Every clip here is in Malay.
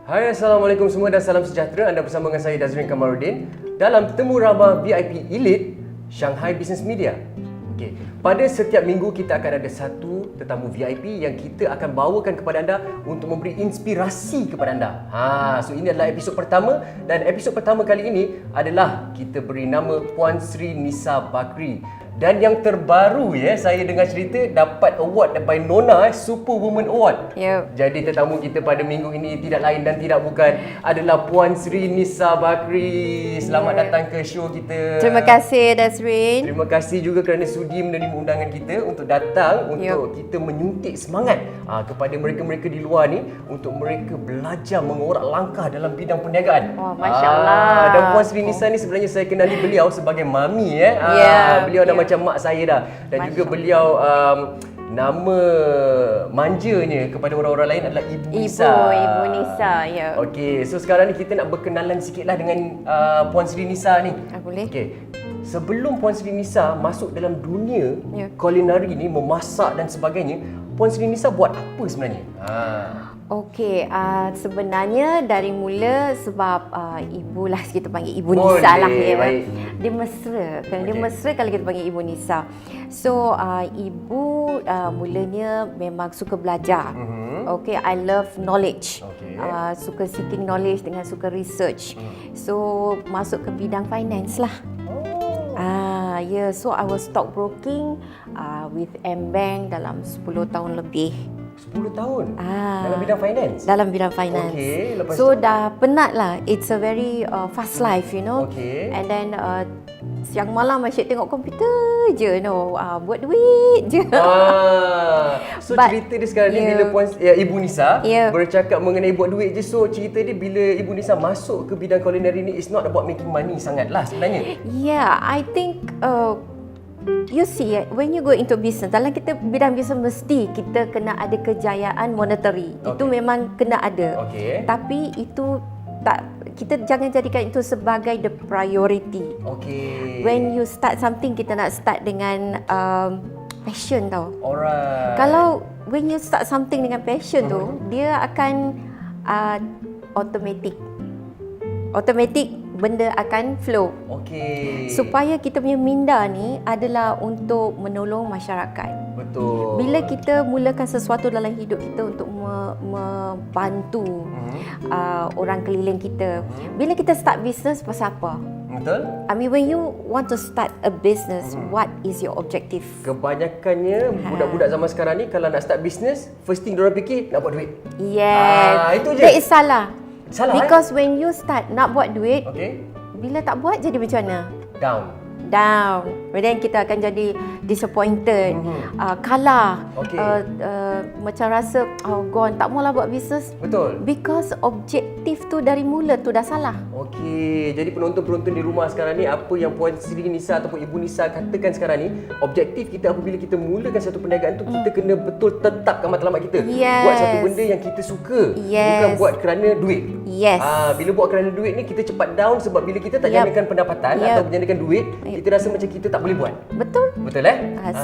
Hai, Assalamualaikum semua dan salam sejahtera. Anda bersama dengan saya Dazrin Kamaruddin dalam Temu Ramah VIP Elite Shanghai Business Media. Okey, pada setiap minggu kita akan ada satu tetamu VIP yang kita akan bawakan kepada anda untuk memberi inspirasi kepada anda. So ini adalah episod pertama dan episod pertama kali ini adalah kita beri nama Puan Sri Nisa Bakri. Dan yang terbaru saya dengar cerita dapat award daripada Nona Superwoman Award. Jadi tetamu kita pada minggu ini tidak lain dan tidak bukan adalah Puan Sri Nisa Bakri. Selamat datang ke show kita. Terima kasih Dazrin. Terima kasih juga kerana sudi menerima undangan kita untuk datang untuk kita menyuntik semangat kepada mereka-mereka di luar ni untuk mereka belajar mengorak langkah dalam bidang perniagaan. Wah, masya-Allah. Dan Puan Sri Nisa ni sebenarnya saya kenali beliau sebagai mami beliau dah macam mak saya dah dan juga beliau nama manjanya kepada orang-orang lain adalah Ibu Nisa. Ibu Nisa, ya. Okey, so sekarang ni kita nak berkenalan sikitlah dengan Puan Sri Nisa ni. Boleh. Okey. Sebelum Puan Sri Nisa masuk dalam dunia kulinari ni, memasak dan sebagainya, Puan Sri Nisa buat apa sebenarnya? Okey, sebenarnya dari mula sebab ibulah kita panggil Ibu Nisa lah baik. Dia mesra, dia mesra kalau kita panggil Ibu Nisa. So ibu mulanya memang suka belajar. Okey, I love knowledge. Suka seeking knowledge dengan suka research. So masuk ke bidang finance lah. So I was stockbroking with M-Bank dalam 10 tahun lebih. 10 tahun? Dalam bidang finance? Dalam bidang finance. Okay, so dah penat lah. It's a very fast life, you know. Okay. And then siang malam asyik tengok komputer je, buat duit je. So cerita dia sekarang ni bila Ibu Nisa bercakap mengenai buat duit je. So cerita dia bila Ibu Nisa masuk ke bidang culinary ni, it's not about making money sangat lah sebenarnya. I think you see, when you go into business, dalam kita bidang business mesti kita kena ada kejayaan monetary. Itu memang kena ada. Tapi itu tak, kita jangan jadikan itu sebagai the priority. When you start something, kita nak start dengan passion tau. Kalau when you start something dengan passion tu, dia akan automatic benda akan flow. Supaya kita punya minda ni adalah untuk menolong masyarakat. Betul. Bila kita mulakan sesuatu dalam hidup kita untuk membantu orang keliling kita. Bila kita start business, pasal apa? Betul. I mean, when you want to start a business, what is your objective? Kebanyakannya budak-budak zaman sekarang ni kalau nak start business, first thing diorang fikir nak buat duit. Yes. Itu je. That is salah. Because when you start nak buat duit, bila tak buat jadi macam mana? Down. And then kita akan jadi disappointed, kalah, macam rasa gone, tak maulah buat bisnes. Betul. Because objektif tu dari mula tu dah salah. Jadi penonton-penonton di rumah sekarang ni, apa yang Puan Sri Nisa ataupun Ibu Nisa katakan sekarang ni, objektif kita apabila kita mulakan satu perniagaan tu, kita kena betul tetapkan matlamat kita. Buat satu benda yang kita suka, bukan buat kerana duit. Bila buat kerana duit ni, kita cepat down sebab bila kita tak janakan pendapatan atau janakan duit, kita rasa macam kita tak boleh buat. Betul.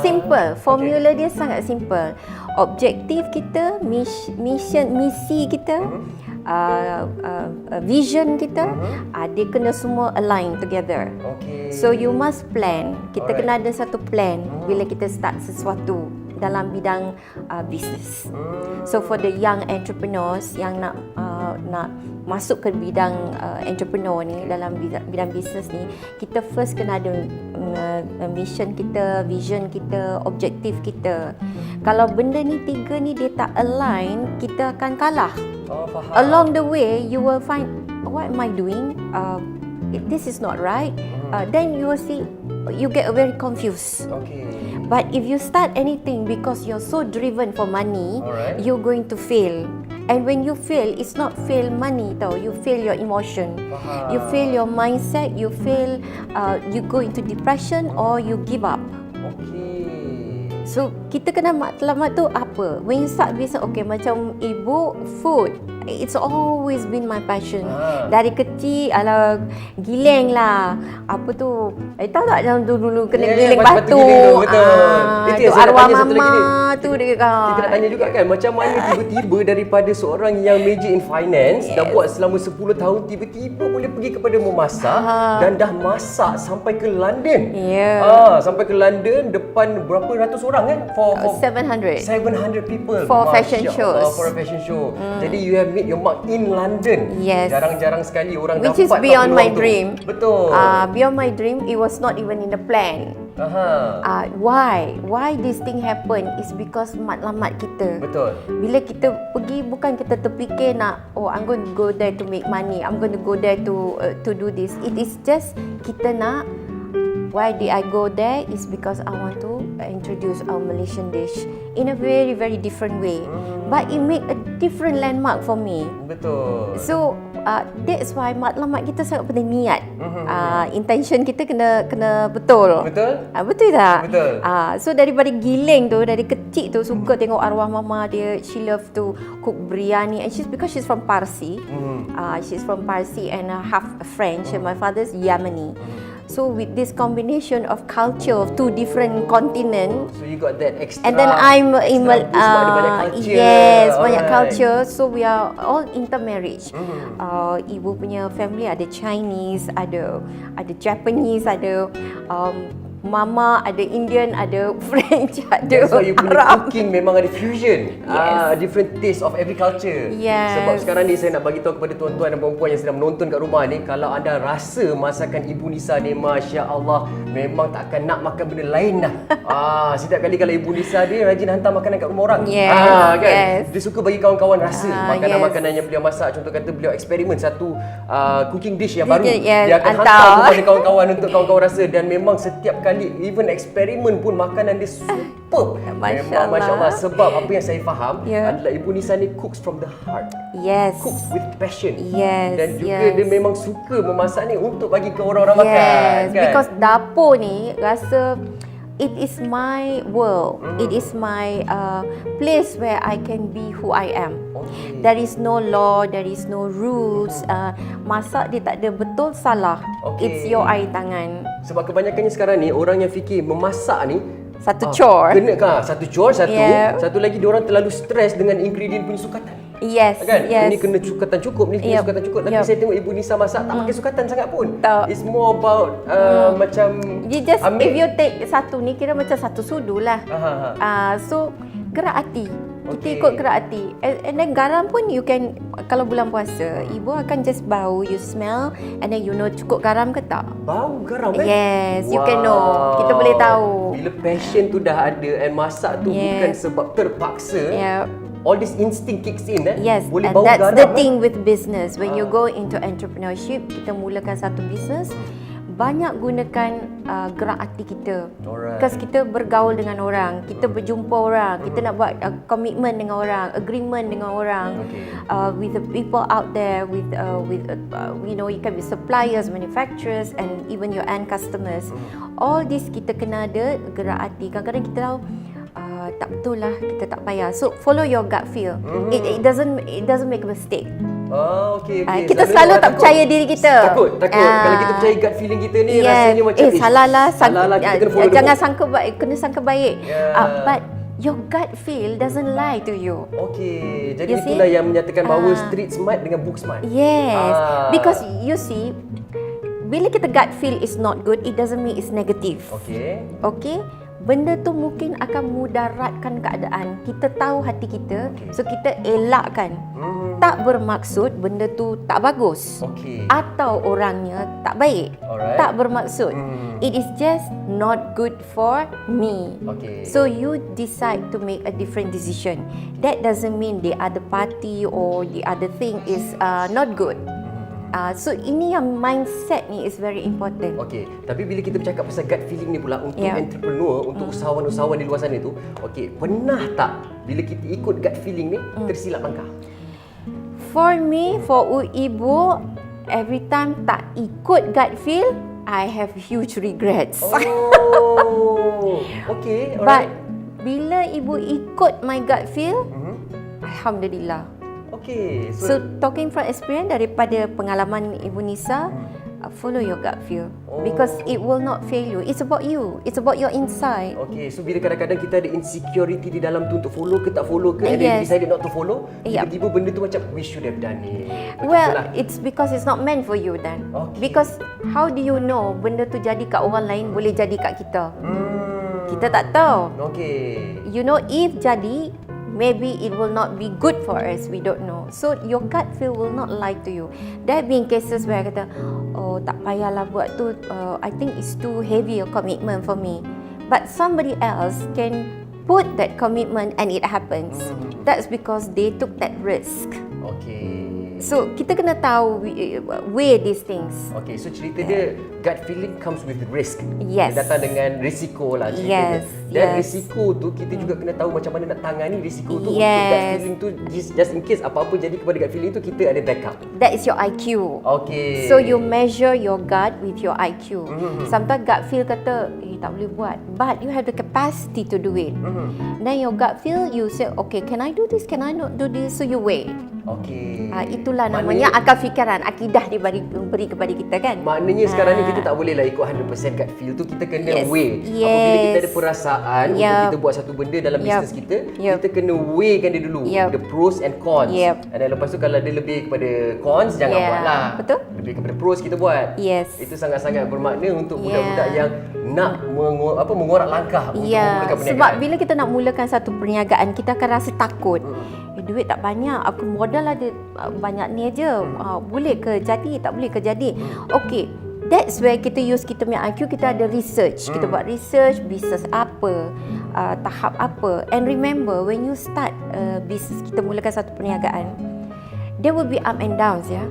Simple. Formula dia sangat simple. Objektif kita, misi kita, vision kita, dia kena semua align together. So you must plan. Kita kena ada satu plan bila kita start sesuatu dalam bidang business. So for the young entrepreneurs yang nak masuk ke bidang entrepreneur ni, dalam bidang bisnes ni, kita first kena ada mission kita, vision kita, objektif kita. Kalau benda ni tiga ni dia tak align, kita akan kalah. Along the way you will find, what am I doing? This is not right. Then you will see, you get very confused. But if you start anything because you're so driven for money, you're going to fail. And when you fail, it's not fail money tau. You fail your emotion. You fail your mindset. You fail, you go into depression or you give up. So kita kena matlamat tu apa? When you start business, okay, macam ibu, food, it's always been my passion. Dari kecil, alah, giling lah. Apa tu? Tahu tak yang dulu kena giling batu? Itu yang tu saya nak arwah tanya satu lagi ni. mama tu dia Kita nak tanya juga kan, macam mana tiba-tiba daripada seorang yang major in finance, dah buat selama 10 tahun, tiba-tiba boleh pergi kepada memasak dan dah masak sampai ke London. Sampai ke London depan berapa ratus orang kan? For 700 people. For fashion shows. For a fashion show. Jadi you have made your mark in London. Yes. Jarang-jarang sekali orang Which dapat is beyond my tu. dream. Betul. Beyond my dream, it was not even in the plan. Why this thing happen is because matlamat kita. Betul. Bila kita pergi, bukan kita terfikir nak, I'm going to go there to make money, I'm going to go there to do this. It is just kita nak. Why did I go there is because I want to introduce our Malaysian dish in a very, very different way. But it make a different landmark for me. Betul. So that's why matlamat kita sangat penting, niat. Intention kita kena betul. Betul? Betul tak? Betul. So daripada giling tu, dari kecil tu suka tengok arwah mama dia, she love to cook biryani, and because she's from Parsi. She's from Parsi and half French, and my father's Yemeni. So with this combination of culture of two different continents, so you got that extra. and then I'm in banyak culture. yes, banyak culture. So we are all intermarriage. Ibu punya family ada Chinese, ada Japanese, ada mama, ada Indian, ada French, ada So you punya Arab. cooking memang ada fusion. Yes. Different taste of every culture. Yes. Sebab sekarang ni saya nak bagi tahu kepada tuan-tuan dan puan-puan yang sedang menonton kat rumah ni, kalau anda rasa masakan Ibu Nisa ni masya-Allah memang tak akan nak makan benda lain dah. Setiap kali kalau Ibu Nisa dia rajin hantar makanan kat rumah orang. Yes. Kan? Yes. Dia suka bagi kawan-kawan rasa makanan-makanan Yes. yang beliau masak. Contoh kata beliau eksperimen satu cooking dish yang baru. Yes, Dia akan hantar. hantar kepada kawan-kawan untuk kawan-kawan rasa, dan memang setiap kali even eksperimen pun makanan dia superb. Memang masya-Allah, sebab apa yang saya faham adalah Ibu Nisa ni cooks from the heart. Yes. Cooks with passion. Yes. Dan juga dia memang suka memasak ni untuk bagi ke orang-orang makan. Kan? Because dapur ni rasa it is my world. It is my place where I can be who I am. Okay. There is no law, there is no rules. Masak dia tak ada betul salah. Okay. It's your air tangan. Sebab kebanyakannya sekarang ni orang yang fikir memasak ni Satu chore. Kena satu chore satu. Yeah. Satu lagi diorang terlalu stres dengan ingredient punya sukatan. Yes, Kan? yes. Ini kena sukatan cukup, ni kena sukatan cukup. Tapi saya tengok Ibu Nisa masak tak pakai sukatan sangat pun. Tak. It's more about macam You just if you take satu ni kira macam satu sudu lah. So gerak hati. Kita ikut gerak hati. And then garam pun you can, kalau bulan puasa, ibu akan just bau, you smell, and then you know cukup garam ke tak. Bau garam Yes, you can know. Kita boleh tahu. Bila passion tu dah ada and masak tu bukan sebab terpaksa. All this instinct kicks in Yes, boleh and bau that's garam. the thing with business. When you go into entrepreneurship, kita mulakan satu business, banyak gunakan gerak hati kita. Because kita bergaul dengan orang, kita berjumpa orang, kita nak buat komitmen dengan orang, agreement dengan orang, with the people out there, with you know, you can be suppliers, manufacturers, and even your end customers. All this kita kena ada gerak hati. Kadang-kadang kita tahu tak betul lah, kita tak payah. So follow your gut feel. It doesn't make a mistake. Okay. Kita selalu tak percaya diri kita. Takut. Kalau kita percaya gut feeling kita ni, rasanya macam salah lah, kita kena follow jangan sangka baik, kena sangka baik. Yeah. But your gut feel doesn't lie to you. Okay, jadi You itulah see? yang menyatakan bahawa street smart dengan book smart. Yes. Because you see, bila kita gut feel is not good, it doesn't mean it's negative. Okay? Benda tu mungkin akan mudaratkan keadaan. Kita tahu hati kita, so kita elakkan. Tak bermaksud benda tu tak bagus. Atau orangnya tak baik. Tak bermaksud. It is just not good for me. So you decide to make a different decision. That doesn't mean the other party or the other thing is not good. So ini yang mindset ni is very important. Okay, tapi bila kita bercakap pasal gut feeling ni pula untuk entrepreneur, untuk usahawan-usahawan di luar sana tu, pernah tak bila kita ikut gut feeling ni tersilap langkah? For me, for ibu, every time tak ikut gut feel, I have huge regrets. Okay, But bila ibu ikut my gut feel, alhamdulillah. Okay. So talking from experience daripada pengalaman Ibu Nisa, follow your gut feel because it will not fail you. It's about you. It's about your inside. Okay, so bila kadang-kadang kita ada insecurity di dalam tu untuk follow ke tak follow ke, and then decided not to follow, tiba-tiba benda tu macam we should have done it. Well, it's because it's not meant for you then. Because how do you know benda tu jadi kat orang lain boleh jadi kat kita? Kita tak tahu. Okay. You know, if jadi, maybe it will not be good for us. We don't know. So your gut feel will not lie to you. There have been cases where I kata, oh tak payahlah buat tu. I think it's too heavy a commitment for me. But somebody else can put that commitment and it happens. That's because they took that risk. Okay. So kita kena tahu weigh these things. Okay, so cerita dia gut feeling comes with risk. Yes. Dia datang dengan risiko lah cerita dia. Dan risiko tu kita juga kena tahu macam mana nak tangani risiko tu untuk gut feeling tu, just in case apa-apa jadi kepada gut feeling tu, kita ada backup. That is your IQ. Okay. So you measure your gut with your IQ. Sometimes gut feel kata tak boleh buat, but you have the capacity to do it. Then your gut feel, you say okay, can I do this, can I not do this, so you weigh. Okay. Itulah namanya akal fikiran, akidah diberi kepada kita kan. Maknanya sekarang ni kita tak boleh lah ikut 100% gut feel tu, kita kena weigh. Apabila kita ada perasaan untuk kita buat satu benda dalam bisnes kita, kita kena weigh kan dia dulu, the pros and cons. And then lepas tu kalau dia lebih kepada cons, jangan buat lah. Betul. Lebih kepada pros kita buat. Itu sangat-sangat bermakna untuk budak-budak yang nak mengorak langkah untuk memulakan perniagaan. Sebab bila kita nak mulakan satu perniagaan, kita akan rasa takut. Duit tak banyak, aku modal ada banyak ni aja. Boleh ke jadi, tak boleh ke jadi. Okay, that's where kita use kita punya IQ, kita ada research. Kita buat research, bisnes apa, tahap apa. And remember, when you start bisnes, kita mulakan satu perniagaan, there will be up and downs ya.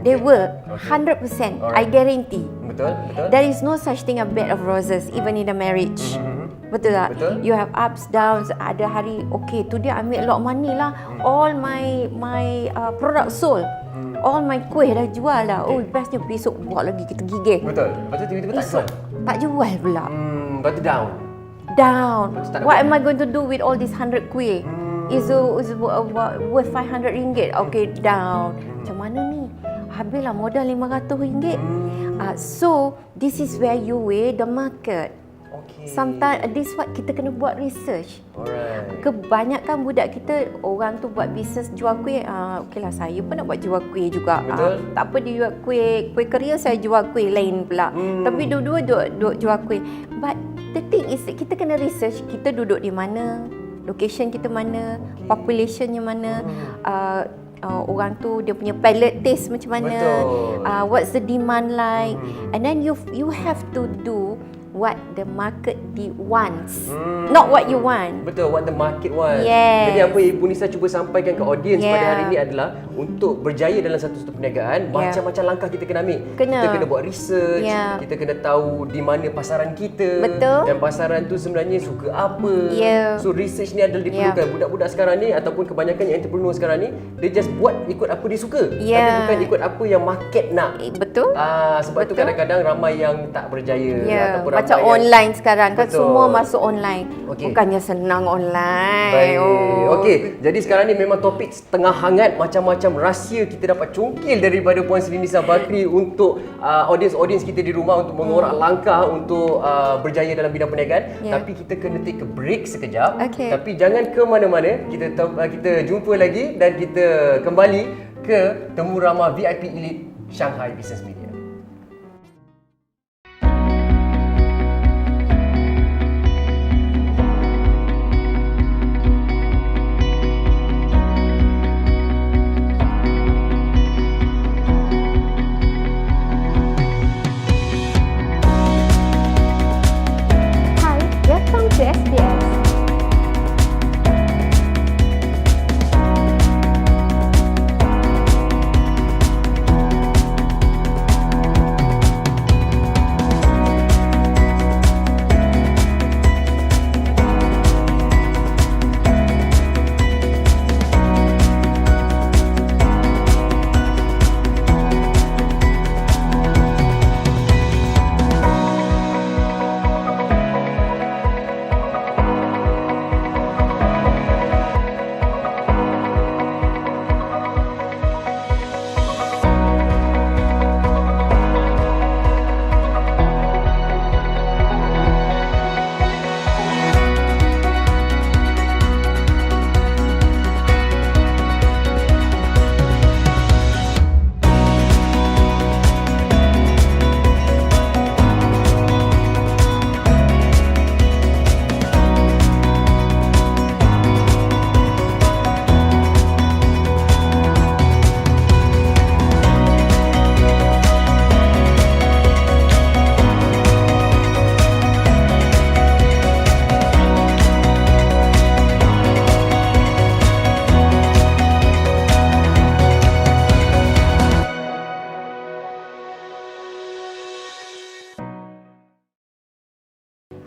They will, 100%, I guarantee. Betul. There is no such thing a bed of roses, even in a marriage. Betul tak? Betul. You have ups, downs. Ada hari, okay, today I make a lot of money lah. All my product sold. All my kuih dah jual lah. Oh, bestnya besok buat lagi, kita gigih. Betul. Lepas tu tiba-tiba tak jual. Tak jual pula. Lepas tu down. What am I going to do with all these 100 kuih? Is worth 500 ringgit. Okay, down. Macam mana ni? Habislah modal RM500. So, this is where you weigh the market. Sometimes this what kita kena buat research. Kebanyakan budak kita, orang tu buat bisnes jual kuih, okeylah saya pun nak buat jual kuih juga. Tak apa dia jual kuih keria, saya jual kuih lain pula. Tapi dua-dua duk jual kuih. But the thing is kita kena research, kita duduk di mana, location kita mana, populationnya mana, orang tu dia punya palate taste macam mana, what's the demand like, and then you have to do what the market wants, not what you want. Betul, what the market wants. Jadi apa yang Ibu Nisa cuba sampaikan ke audience pada hari ini adalah untuk berjaya dalam satu perniagaan, macam-macam langkah kita kena ambil. Kita kena buat research, kita kena tahu di mana pasaran kita. Dan pasaran tu sebenarnya suka apa. So research ni adalah diperlukan. Budak-budak sekarang ni ataupun kebanyakan yang entrepreneur sekarang ni, dia just buat ikut apa dia suka, tapi bukan ikut apa yang market nak. Sebab tu kadang-kadang ramai yang tak berjaya ataupun ramai macam online sekarang kan, semua masuk online. Bukannya senang online. Baik. Okey, jadi sekarang ni memang topik tengah hangat, macam-macam rahsia kita dapat cungkil daripada Puan Sri Nisa Bakri untuk audience kita di rumah untuk mengorak langkah untuk berjaya dalam bidang perniagaan. Tapi kita kena take a break sekejap. Tapi jangan ke mana-mana. Kita jumpa lagi dan kita kembali ke Temu Ramah VIP Elite Shanghai Business Media.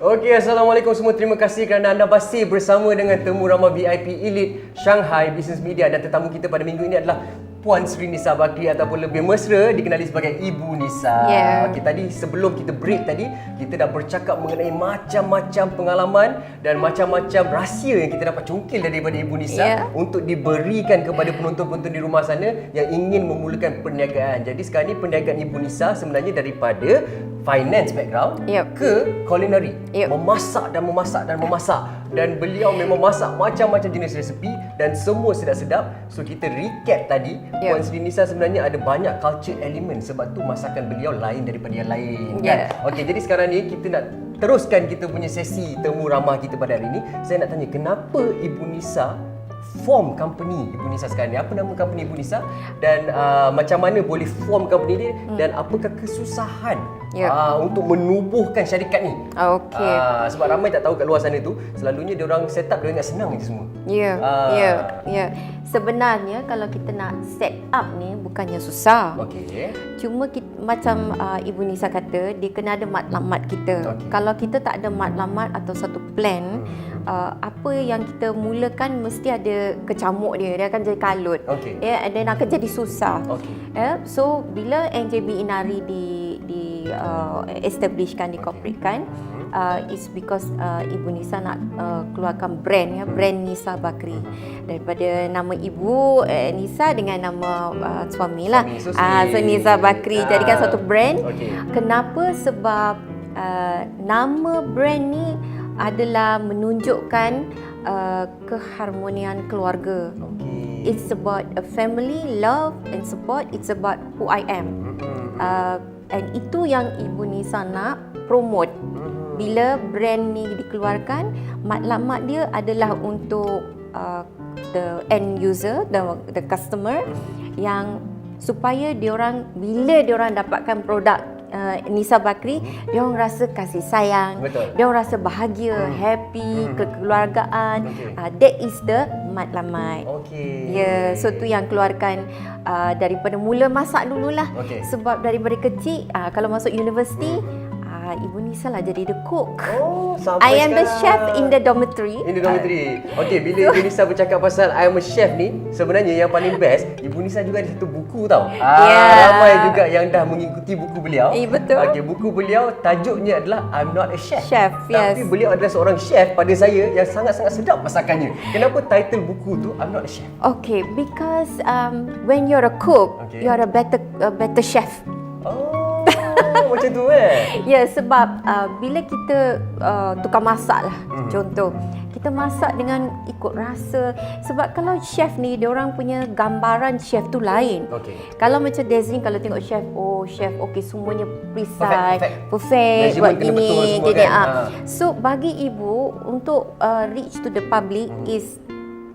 Okey, Assalamualaikum semua. Terima kasih kerana anda masih bersama dengan temu ramah VIP Elite Shanghai Business Media, dan tetamu kita pada minggu ini adalah Puan Sri Nisa Bakri, ataupun lebih mesra dikenali sebagai Ibu Nisa. Okey, tadi sebelum kita break tadi, kita dah bercakap mengenai macam-macam pengalaman dan macam-macam rahsia yang kita dapat cungkil daripada Ibu Nisa untuk diberikan kepada penonton-penonton di rumah sana yang ingin memulakan perniagaan. Jadi sekarang ni perniagaan Ibu Nisa sebenarnya daripada finance background ke culinary, memasak dan memasak dan memasak, dan beliau memang masak macam-macam jenis resepi dan semua sedap-sedap. So kita recap tadi, Puan Sri Nisa sebenarnya ada banyak culture element, sebab tu masakan beliau lain daripada yang lain kan. Okey, jadi sekarang ni kita nak teruskan kita punya sesi temu ramah kita pada hari ini. Saya nak tanya, kenapa Ibu Nisa form company Ibu Nisa sekarang ni? Apa nama company Ibu Nisa, dan macam mana boleh form company ni, dan apakah kesusahan untuk menubuhkan syarikat ni? Sebab ramai tak tahu kat luar sana tu, selalunya diorang set up, diorang ingat senang je semua. Sebenarnya kalau kita nak set up ni bukannya susah. Cuma kita, macam Ibu Nisa kata, dia kena ada matlamat kita. Kalau kita tak ada matlamat atau satu plan, apa yang kita mulakan mesti ada kecamuk dia akan jadi kalut. Dan akan jadi susah. So bila NJB Inari di establishkan, dicorporatekan, is because Ibu Nisa nak keluarkan brand, brand Nisa Bakri, daripada nama Ibu Nisa dengan nama suami lah, so Nisa Bakri, jadikan satu brand. Kenapa? Sebab nama brand ni adalah menunjukkan keharmonian keluarga. It's about a family, love and support. It's about who I am. And itu yang Ibu Nisa nak promote. Bila brand ni dikeluarkan, matlamat dia adalah untuk the end user, the customer, yang supaya diorang, bila diorang dapatkan produk Nisa Bakri, diorang rasa kasih sayang, diorang rasa bahagia, happy, kekeluargaan. That is the matlamat. So tu yang keluarkan daripada mula masak dululah. Sebab daripada kecil, kalau masuk universiti, Ibu Nisa lah jadi the cook. I am the chef in the dormitory. Okey, bila Ibu Nisa bercakap pasal I am a chef ni, sebenarnya yang paling best, Ibu Nisa juga ada satu buku tau. Ramai juga yang dah mengikuti buku beliau. Betul. Okey, buku beliau tajuknya adalah I'm Not a Chef. Tapi beliau adalah seorang chef pada saya yang sangat-sangat sedap masakannya. Kenapa title buku tu I'm Not a Chef? Okay, because when you're a cook, you're a better chef. Macam tu sebab bila kita tukar masak lah, contoh kita masak dengan ikut rasa. Sebab kalau chef ni, diorang punya gambaran chef tu lain. Kalau macam Dezrin, kalau tengok chef, chef semuanya precise, perfect buat ini kan? So bagi ibu, untuk reach to the public, is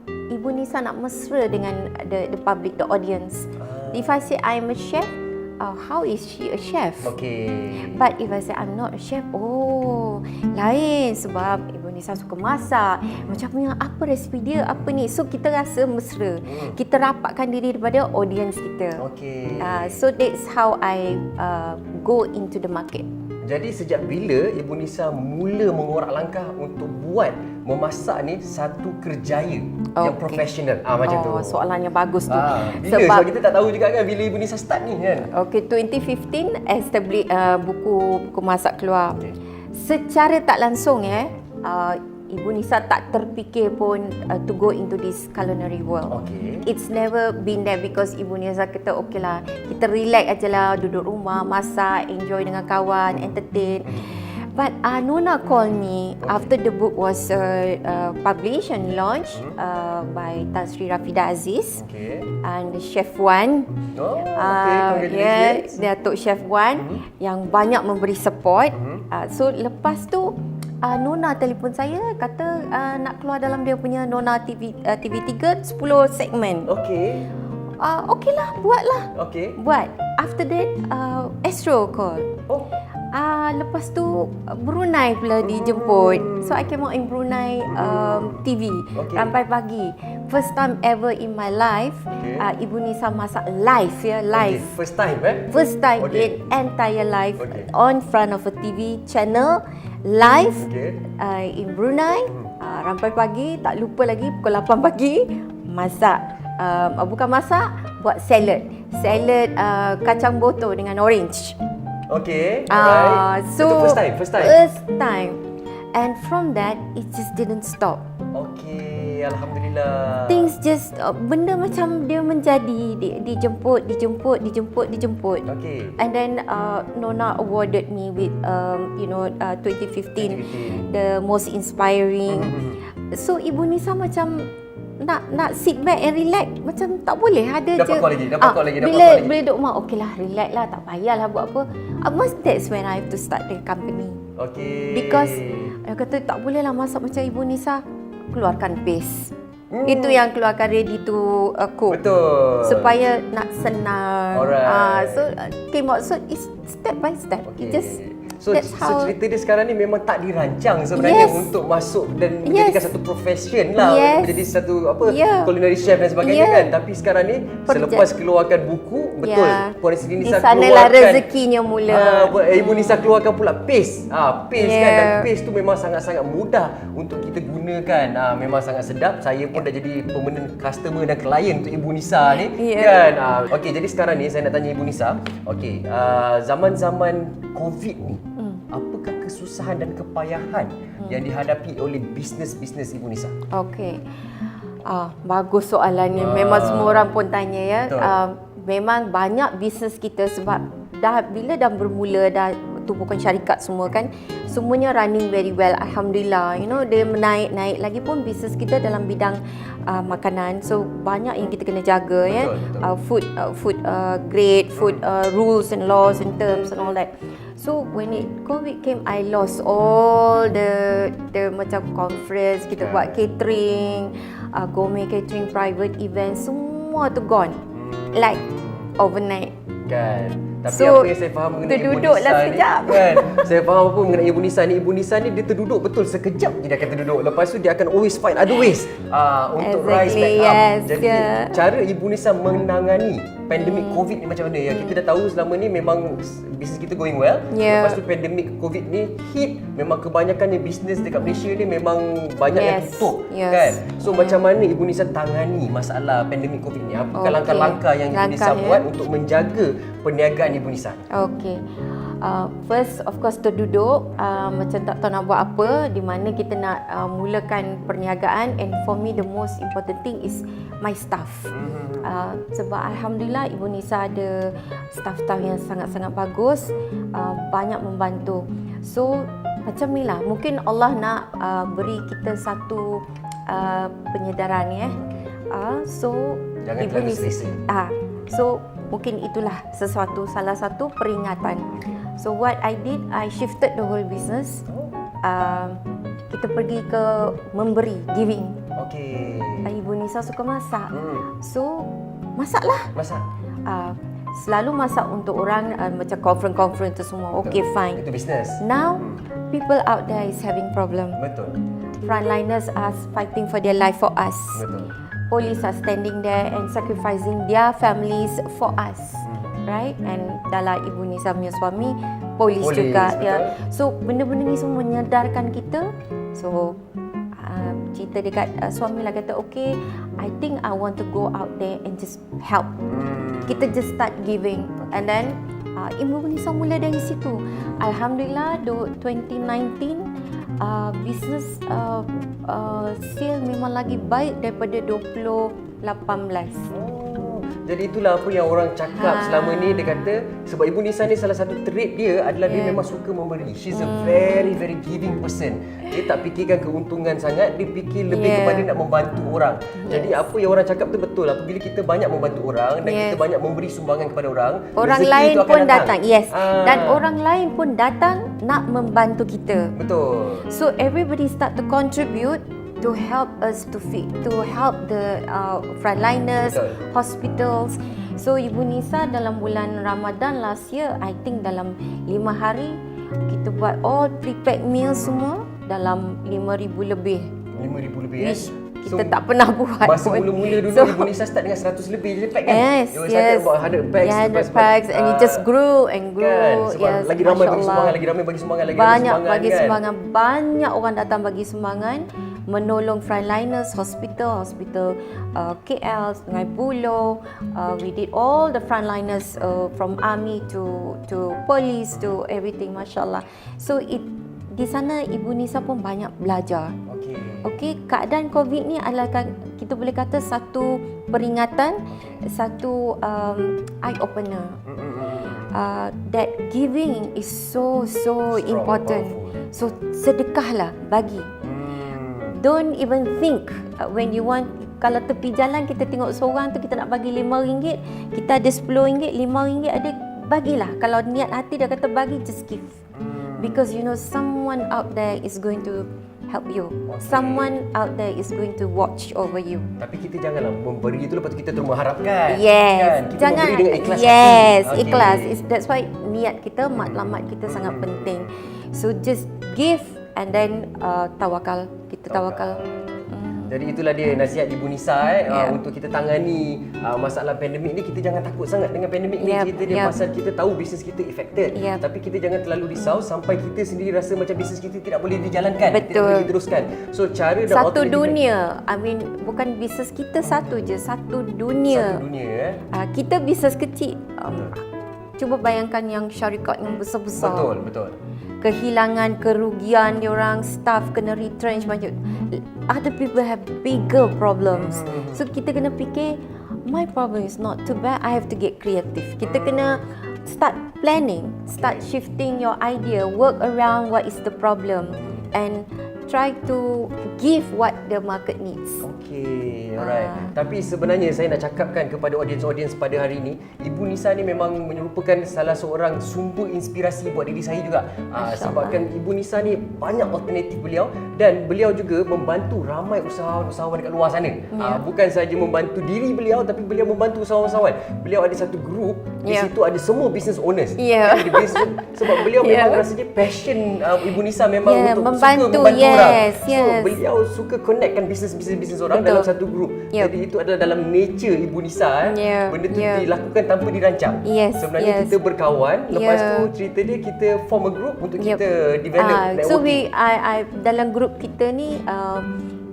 Ibu Nisa nak mesra dengan the public, the audience. If I say I'm a chef, how is she a chef? But if I say I'm not a chef, lain, sebab Ibu Nisa suka masak. Macam punya apa resipi dia, apa ni. So kita rasa mesra. Kita rapatkan diri daripada audience kita. So that's how I go into the market. Jadi sejak bila Ibu Nisa mula mengorak langkah untuk buat memasak ni satu kerjaya yang profesional? Macam tu. Soalannya bagus tu. Sebab kita tak tahu juga kan bila Ibu Nisa start ni kan. 2015 establish buku masak keluar. Secara tak langsung Ibu Nisa tak terfikir pun to go into this culinary world. It's never been there, because Ibu Nisa kata lah, kita relax aje lah, duduk rumah, masak, enjoy dengan kawan, entertain. But Nona called me after the book was published and launched by Tan Sri Rafida Aziz and Chef Wan. Datuk Chef Wan yang banyak memberi support. So lepas tu Nona telefon saya, kata nak keluar dalam dia punya Nona TV3 10 segmen. Okey lah, buatlah. Buat. After that Astro call. Lepas tu Brunei pula dijemput. So I came out in Brunei TV sampai pagi. First time ever in my life, Ibu Nisa masak live, live. First time First time in entire life on front of a TV channel. live Okay. in Brunei. Sampai pagi, tak lupa lagi pukul 8 pagi masak. Bukan masak, buat salad. Salad kacang boto dengan orange. Okay, alright. So Itu first time? First time. And from that, it just didn't stop. Okay, Alhamdulillah. Things just benda macam dia menjadi, dijemput. Okay. And then Nona awarded me with 2015 the most inspiring. So Ibu Nisa macam nak sit back and relax macam tak boleh, ada dapat je. Dapat call lagi. Bila duduk rumah, okeylah, relax lah, tak payahlah buat apa. That's when I have to start the company. Okay. Because dia kata tak bolehlah masak macam Ibu Nisa, keluarkan base. Itu yang keluarkan ready to cook. Betul. Supaya nak senang. Alright. So came out, so it's step by step. Okay. It just So cerita dia sekarang ni memang tak dirancang sebenarnya untuk masuk dan menjadikan satu profession lah, menjadi satu culinary chef dan sebagainya kan. Tapi sekarang ni selepas keluarkan buku, betul, Puan Sri Nisa keluarkan, di sanalah rezekinya mula. Ibu Nisa keluarkan pula paste. Paste kan, dan paste tu memang sangat-sangat mudah untuk kita gunakan. Memang sangat sedap. Saya pun dah jadi permanent customer dan klien untuk Ibu Nisa ni kan. Okey, jadi sekarang ni saya nak tanya Ibu Nisa, okey, zaman-zaman COVID ni, apakah kesusahan dan kepayahan yang dihadapi oleh bisnes-bisnes Ibu Nisa? Okey. Bagus soalannya. Memang semua orang pun tanya ya. Memang banyak bisnes kita sebab bila dah bermula, dah tubuhkan syarikat semua kan, semuanya running very well, alhamdulillah. Dia menaik lagi pun bisnes kita dalam bidang makanan. So banyak yang kita kena jaga. Food grade, food rules and laws and terms and all that. So when COVID came, I lost all the macam conference, kita buat catering, gourmet catering, private event, semua tu gone. Like overnight. Kan. Tapi So, apa yang saya faham mengenai Ibu terduduklah Nisa ni sekejap. kan, saya faham apa mengenai Ibu Nisa ni. Ibu Nisa ni dia terduduk betul sekejap je dia akan terduduk. Lepas tu dia akan always find other ways untuk rise back up. Jadi cara Ibu Nisa menangani pandemik COVID ni macam mana? Ya, kita dah tahu selama ni memang bisnes kita going well. Lepas tu pandemik COVID ni hit, memang kebanyakannya bisnes dekat Malaysia ni memang banyak yang tutup kan. So macam mana Ibu Nisa tangani masalah pandemik COVID ni? Apakah langkah-langkah yang Ibu Nisa buat untuk menjaga perniagaan Ibu Nisa? Okay. First, of course, terduduk, macam tak tahu nak buat apa, di mana kita nak mulakan perniagaan. And for me, the most important thing is my staff. Sebab Alhamdulillah, Ibu Nisa ada staff-staff yang sangat-sangat bagus, banyak membantu. So, macam ni lah, mungkin Allah nak beri kita satu penyedaran so jangan Ibu terlalu Nisa, selesa. so mungkin itulah salah satu peringatan. So what I did, I shifted the whole business. Kita pergi ke memberi, giving. Okey. Ibu Nisa suka masak. So masaklah. Masak. Selalu masak untuk orang, macam conference tu semua. Okay, fine. Itu bisnes. Now people out there is having problem. Betul. Frontliners are fighting for their life for us. Betul. Police are standing there and sacrificing their families for us, right? And dalam Ibu Nisa punya suami, polis juga. So benda-benda ni semua menyedarkan kita. So cerita dekat suami lah, kata okay, I think I want to go out there and just help. Kita just start giving, and then Ibu Nisa mula dari situ. Alhamdulillah, 2019 business sale memang lagi baik daripada 2018. Jadi itulah apa yang orang cakap selama ni. Dia kata sebab Ibu Nisa ni salah satu trait dia adalah dia memang suka memberi. She's a very very giving person. Dia tak fikirkan keuntungan sangat, dia fikir lebih kepada nak membantu orang. Jadi apa yang orang cakap tu betul. Apabila kita banyak membantu orang dan kita banyak memberi sumbangan kepada orang, orang lain pun datang. Dan orang lain pun datang nak membantu kita. Betul. So everybody start to contribute to help us to help the frontliners, hospitals. So Ibu Nisa dalam bulan Ramadan last year, I think dalam 5 hari kita buat all prepared meals semua dalam 5,000 lebih. 5,000 lebih. Which kita tak pernah buat Masa pun. mula-mula dulu Ibu Nisa start dengan 100 lebih je pack kan? Yes, It was started about 100 packs. Yeah, 100 packs and it just grew and grew. Kan? Sebab Yes, lagi ramai bagi Masya sumbangan, Allah. lagi ramai bagi sumbangan, lagi Banyak ramai bagi kan? sumbangan. Banyak orang datang bagi sumbangan, menolong frontliners, hospital KL, Sungai Buloh. We did all the frontliners from army to police to everything, Masya Allah. So di sana Ibu Nisa pun banyak belajar. Okey, keadaan COVID ni adalah kita boleh kata satu peringatan, satu eye opener. That giving is so important. Powerful. So sedekahlah, bagi. Don't even think when you want. Kalau tepi jalan kita tengok seorang tu kita nak bagi RM5, kita ada RM10, RM5 ada, bagilah. Kalau niat hati dia kata bagi, just give. Because you know someone out there is going to help you. Someone out there is going to watch over you. Tapi kita janganlah memberi itu lepas tu kita terus mengharapkan. Yes. Kan? Kita Jangan. memberi dengan ikhlas Yes, hati. ikhlas. That's why niat kita, matlamat kita sangat penting. So just give and then tawakal. Kita tawakal. Jadi itulah dia nasihat Ibu Nisa untuk kita tangani masalah pandemik ni. Kita jangan takut sangat dengan pandemik ni. Cerita dia pasal kita tahu bisnes kita affected. Tapi kita jangan terlalu risau sampai kita sendiri rasa macam bisnes kita tidak boleh dijalankan. Betul. Tidak boleh diteruskan. So cara dan Satu dunia. I mean bukan bisnes kita satu je, satu dunia. Satu dunia Kita bisnes kecil. Cuba bayangkan yang syarikat yang besar-besar. Betul. Kehilangan, kerugian diorang, staff kena retrench macam. Other people have bigger problems. So kita kena fikir, my problem is not too bad, I have to get creative. Kita kena start planning, start shifting your idea, work around what is the problem and try to give what the market needs. Okay, alright. Tapi sebenarnya saya nak cakapkan kepada audiens-audiens pada hari ini, Ibu Nisa ni memang menyerupakan salah seorang sumber inspirasi buat diri saya juga. Sebabkan Ibu Nisa ni banyak alternatif beliau dan beliau juga membantu ramai usahawan-usahawan dekat luar sana. Bukan saja membantu diri beliau tapi beliau membantu usahawan-usahawan. Beliau ada satu group, di situ ada semua business owners. Sebab beliau memang rasanya passion Ibu Nisa memang untuk membantu, suka membantu orang. So yes. beliau suka connectkan bisnes orang dalam satu group. Jadi itu adalah dalam nature Ibu Nisa. Benda tu dilakukan tanpa dirancang. Sebenarnya kita berkawan, lepas tu cerita dia kita form a group untuk kita develop networking. So dalam group kita ni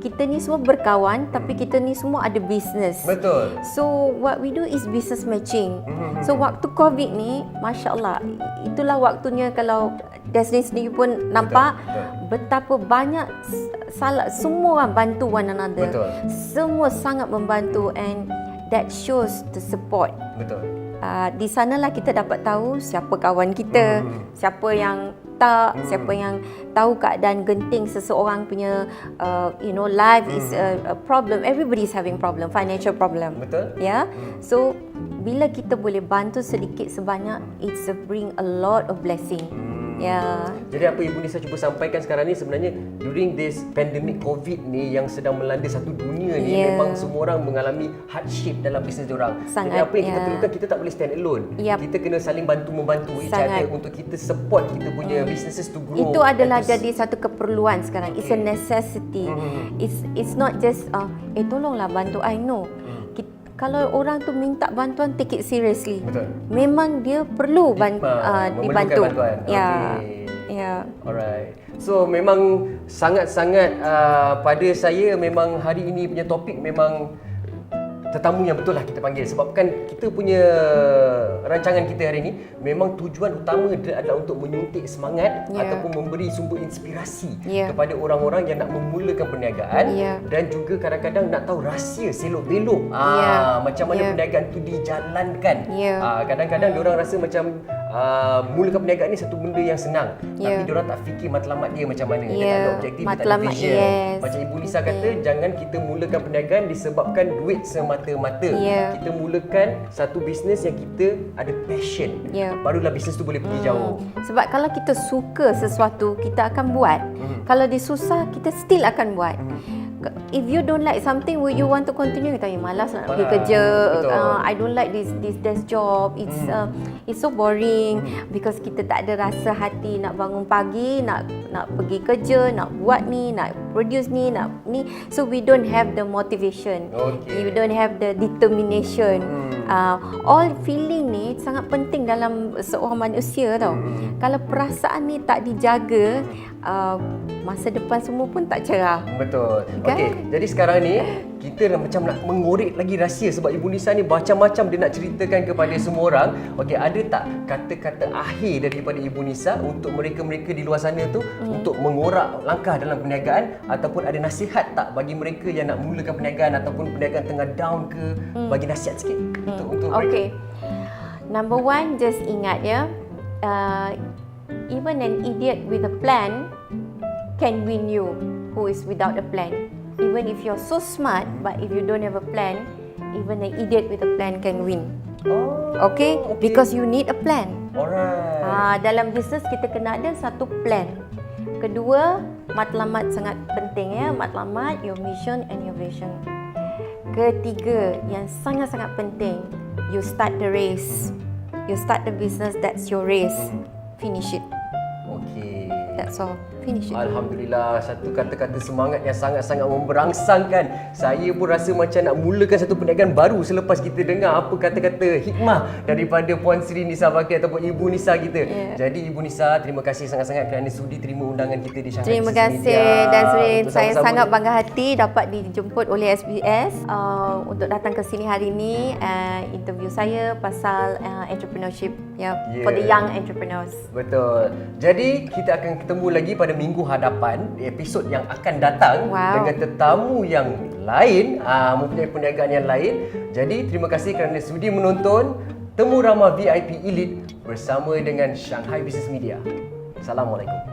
kita ni semua berkawan tapi kita ni semua ada business. Betul. So what we do is business matching. So waktu COVID ni, Masya Allah, itulah waktunya kalau Desni sendiri pun nampak betapa banyak semua orang bantu one another. Betul. Semua sangat membantu and that shows the support. Betul. Di sanalah kita dapat tahu siapa kawan kita, siapa yang tak, siapa yang tahu keadaan genting seseorang punya life is a problem. Everybody is having problem, financial problem. Betul. So bila kita boleh bantu sedikit sebanyak, it's bring a lot of blessing. Jadi apa Ibu Nisa cuba sampaikan sekarang ni sebenarnya during this pandemic COVID ni yang sedang melanda satu dunia ni, memang semua orang mengalami hardship dalam bisnes diorang. Jadi apa yang kita perlukan, kita tak boleh stand alone. Kita kena saling bantu-membantu each other untuk kita support kita punya businesses to grow. Itu adalah jadi satu keperluan sekarang. It's a necessity. It's not just tolonglah bantu I know. Kalau orang tu minta bantuan, take it seriously. Betul. Memang dia perlu dibantu. Alright. So memang sangat-sangat pada saya memang hari ini punya topik memang tetamu yang betul lah kita panggil. Sebabkan kita punya rancangan kita hari ini memang tujuan utama dia adalah untuk menyuntik semangat ataupun memberi sumber inspirasi kepada orang-orang yang nak memulakan perniagaan dan juga kadang-kadang nak tahu rahsia selok-belok macam mana perniagaan tu dijalankan. Kadang-kadang diorang rasa macam mulakan perniagaan ni satu benda yang senang, tapi diorang tak fikir matlamat dia macam mana. Dia tak ada objektif, dia tak ada vision. Macam Ibu Nisa kata, jangan kita mulakan perniagaan disebabkan duit semata-mata. Kita mulakan satu bisnes yang kita ada passion. Barulah bisnes tu boleh pergi jauh. Sebab kalau kita suka sesuatu, kita akan buat. Kalau dia susah, kita still akan buat. if you don't like something, will you want to continue? Kita malas nak pergi kerja. I don't like this desk job. It's so boring because kita tak ada rasa hati nak bangun pagi, nak pergi kerja, nak buat ni, nak produce ni, nak ni. So we don't have the motivation. You don't have the determination. All feeling ni sangat penting dalam seorang manusia tau. Kalau perasaan ni tak dijaga, masa depan semua pun tak cerah. Betul. Okey, jadi sekarang ni kita macam nak mengorek lagi rahsia sebab Ibu Nisa ni macam-macam dia nak ceritakan kepada semua orang. Okey, ada tak kata-kata akhir daripada Ibu Nisa untuk mereka-mereka di luar sana tu untuk mengorak langkah dalam perniagaan, ataupun ada nasihat tak bagi mereka yang nak mulakan perniagaan ataupun perniagaan tengah down ke, bagi nasihat sikit untuk mereka. Okey. Number one, just ingat ya, even an idiot with a plan can win you who is without a plan. Even if you're so smart, but if you don't have a plan, even an idiot with a plan can win. Okay? Because you need a plan. Alright. Dalam bisnes kita kena ada satu plan. Kedua, matlamat sangat penting ya. Matlamat, your mission and your vision. Ketiga, yang sangat-sangat penting, you start the race. You start the business, that's your race. Finish it. Okey. That's all. Finish it. Alhamdulillah, satu kata-kata semangat yang sangat-sangat memberangsangkan. Saya pun rasa macam nak mulakan satu perniagaan baru selepas kita dengar apa kata-kata hikmah daripada Puan Sri Nisa Bakir ataupun Ibu Nisa kita. Jadi Ibu Nisa, terima kasih sangat-sangat kerana sudi terima undangan kita di Shanghai Terima Business kasih Media. Dazrin. Saya sangat bangga hati dapat dijemput oleh SBS untuk datang ke sini hari ini, interview saya pasal entrepreneurship for the young entrepreneurs. Betul. Jadi kita akan ketemu lagi pada minggu hadapan, episod yang akan datang dengan tetamu yang lain, mempunyai perniagaan yang lain. Jadi terima kasih kerana sudi menonton Temu Ramah VIP Elite bersama dengan Shanghai Business Media. Assalamualaikum.